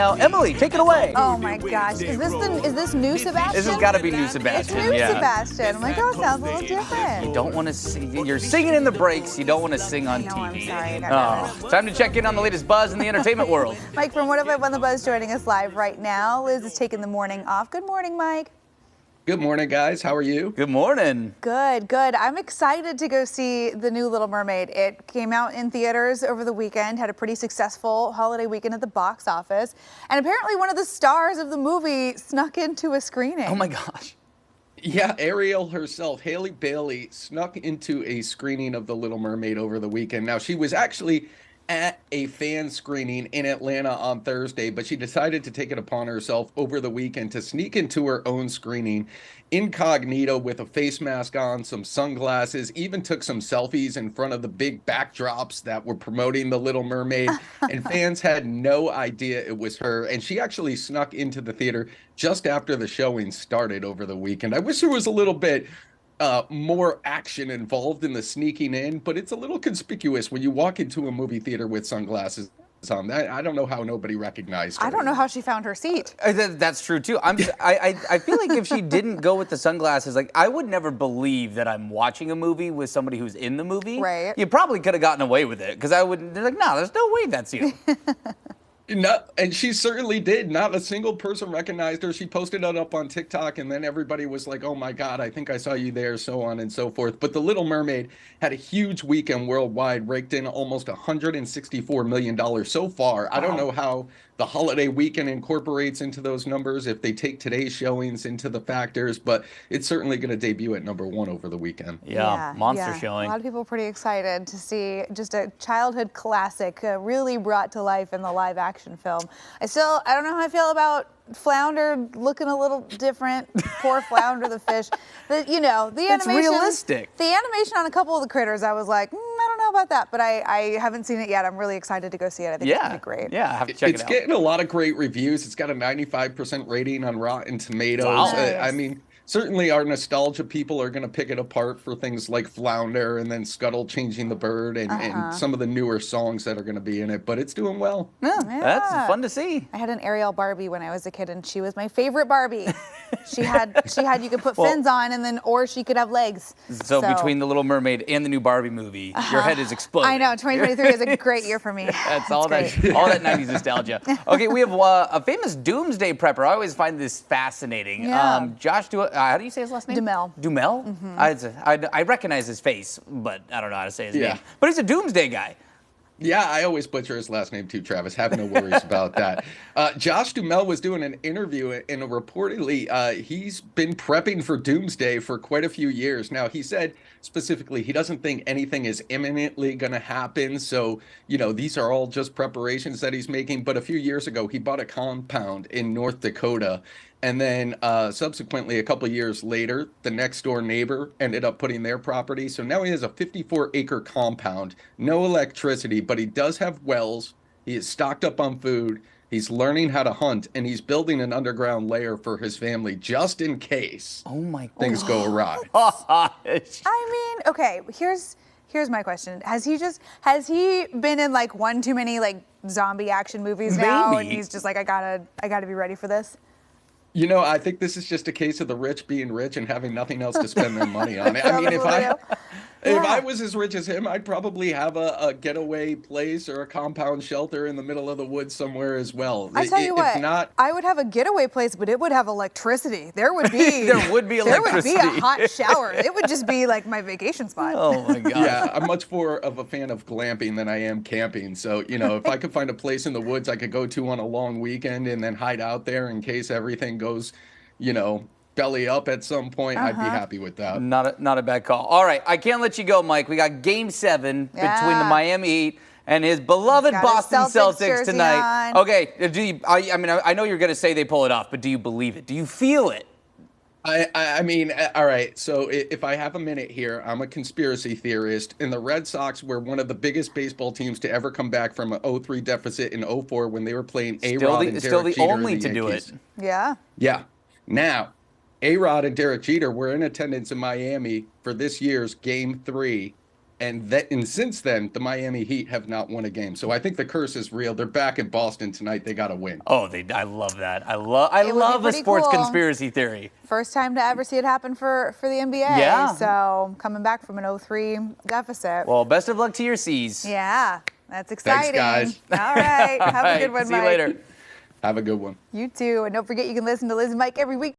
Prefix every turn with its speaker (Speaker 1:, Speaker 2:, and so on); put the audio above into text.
Speaker 1: now. Emily, take it away.
Speaker 2: Oh my gosh, is this new Sebastian?
Speaker 1: This has got to be new Sebastian.
Speaker 2: It's new
Speaker 1: yeah.
Speaker 2: Sebastian. I'm like, oh, it sounds a little different.
Speaker 1: You don't want to sing. You're singing in the breaks. You don't want to sing on
Speaker 2: No,
Speaker 1: TV.
Speaker 2: I'm sorry.
Speaker 1: Oh, time to check in on the latest buzz in the entertainment world.
Speaker 2: Mike from What If I Won the Buzz joining us live right now. Liz is taking the morning off. Good morning, Mike.
Speaker 3: Good morning, guys. How are you?
Speaker 1: Good morning.
Speaker 2: Good, good. I'm excited to go see the new Little Mermaid. It came out in theaters over the weekend, had a pretty successful holiday weekend at the box office, and apparently one of the stars of the movie snuck into a screening.
Speaker 1: Oh my gosh.
Speaker 3: Yeah, Ariel herself, Haley Bailey, snuck into a screening of The Little Mermaid over the weekend. Now, she was actually at a fan screening in Atlanta on Thursday, but she decided to take it upon herself over the weekend to sneak into her own screening incognito with a face mask on, some sunglasses, even took some selfies in front of the big backdrops that were promoting The Little Mermaid, and fans had no idea it was her. And she actually snuck into the theater just after the showing started over the weekend. I wish there was a little bit more action involved in the sneaking in, but it's a little conspicuous when you walk into a movie theater with sunglasses on. I don't know how nobody recognized her.
Speaker 2: I don't know how she found her seat.
Speaker 1: That's true too. I feel like if she didn't go with the sunglasses, like I would never believe that I'm watching a movie with somebody who's in the movie.
Speaker 2: Right.
Speaker 1: You probably could have gotten away with it because I would. They're like, no, there's no way that's you.
Speaker 3: No, and she certainly did. Not a single person recognized her. She posted it up on TikTok, and then everybody was like, oh my God, I think I saw you there, so on and so forth. But The Little Mermaid had a huge weekend worldwide, raked in almost $164 million so far. I don't know how the holiday weekend incorporates into those numbers, if they take today's showings into the factors, but it's certainly going to debut at #1 over the weekend.
Speaker 1: Yeah, monster
Speaker 2: yeah.
Speaker 1: showing.
Speaker 2: A lot of people are pretty excited to see just a childhood classic really brought to life in the live action film. I don't know how I feel about Flounder looking a little different. Poor Flounder the fish. The animation.
Speaker 1: It's realistic.
Speaker 2: The animation on a couple of the critters, I was like, I don't know about that, but I haven't seen it yet. I'm really excited to go see it. I think it's going to be great.
Speaker 1: Yeah, I have to check it out.
Speaker 3: It's getting a lot of great reviews. It's got a 95% rating on Rotten Tomatoes.
Speaker 1: Wow.
Speaker 2: Nice.
Speaker 3: I mean, certainly our nostalgia people are going to pick it apart for things like Flounder and then Scuttle changing the bird and some of the newer songs that are going to be in it, but it's doing well.
Speaker 1: Yeah, that's fun to see.
Speaker 2: I had an Ariel Barbie when I was a kid, and she was my favorite Barbie. she had you could put fins on, or she could have legs.
Speaker 1: So between The Little Mermaid and the new Barbie movie, your head is exploding.
Speaker 2: I know, 2023 is a great year for me.
Speaker 1: That's all that 90s nostalgia. Okay, we have a famous doomsday prepper. I always find this fascinating.
Speaker 2: Yeah.
Speaker 1: Josh, how do you say his last name?
Speaker 2: Dumel.
Speaker 1: Dumel? Mm-hmm. I recognize his face, but I don't know how to say his name. But he's a doomsday guy.
Speaker 3: Yeah, I always butcher his last name too, Travis. Have no worries about that. Josh Duhamel was doing an interview, and reportedly he's been prepping for Doomsday for quite a few years. Now, he said specifically he doesn't think anything is imminently going to happen. So, these are all just preparations that he's making. But a few years ago, he bought a compound in North Dakota. And then subsequently, a couple of years later, the next door neighbor ended up putting their property. So now he has a 54-acre compound, no electricity, but he does have wells. He is stocked up on food. He's learning how to hunt, and he's building an underground lair for his family just in case things go awry.
Speaker 2: I mean, okay, here's my question. Has he been in like one too many like zombie action movies now, and he's just like, I gotta be ready for this?
Speaker 3: I think this is just a case of the rich being rich and having nothing else to spend their money on. I mean, if I was as rich as him, I'd probably have a getaway place or a compound shelter in the middle of the woods somewhere as well.
Speaker 2: I tell you what, I would have a getaway place, but it would have electricity. There would be electricity. There would be a hot shower. It would just be like my vacation spot.
Speaker 1: Oh my God.
Speaker 3: Yeah, I'm much more of a fan of glamping than I am camping. So, if I could find a place in the woods I could go to on a long weekend and then hide out there in case everything goes, belly up at some point, I'd be happy with that.
Speaker 1: Not a bad call. All right, I can't let you go, Mike. We got Game 7 between the Miami Heat and his beloved Boston Celtics tonight.
Speaker 2: On.
Speaker 1: Okay, I know you're going to say they pull it off, but do you believe it? Do you feel it?
Speaker 3: I mean, all right, so if I have a minute here, I'm a conspiracy theorist, and the Red Sox were one of the biggest baseball teams to ever come back from an 0-3 deficit in 0-4 when they were playing A-Rod and Derek Jeter.
Speaker 1: Still the only to do it.
Speaker 2: Yeah.
Speaker 3: Yeah. Now, A-Rod and Derek Jeter were in attendance in Miami for this year's Game 3, And since then, the Miami Heat have not won a game. So I think the curse is real. They're back in Boston tonight. They got to win.
Speaker 1: Oh, I love that. I love a sports conspiracy theory.
Speaker 2: First time to ever see it happen for the NBA.
Speaker 1: Yeah.
Speaker 2: So coming back from an 0-3 deficit.
Speaker 1: Well, best of luck to your C's.
Speaker 2: Yeah, that's exciting.
Speaker 3: Thanks, guys.
Speaker 2: All right. Have a good one,
Speaker 1: See
Speaker 2: Mike.
Speaker 1: you later.
Speaker 3: Have a good one.
Speaker 2: You too. And don't forget you can listen to Liz and Mike every week.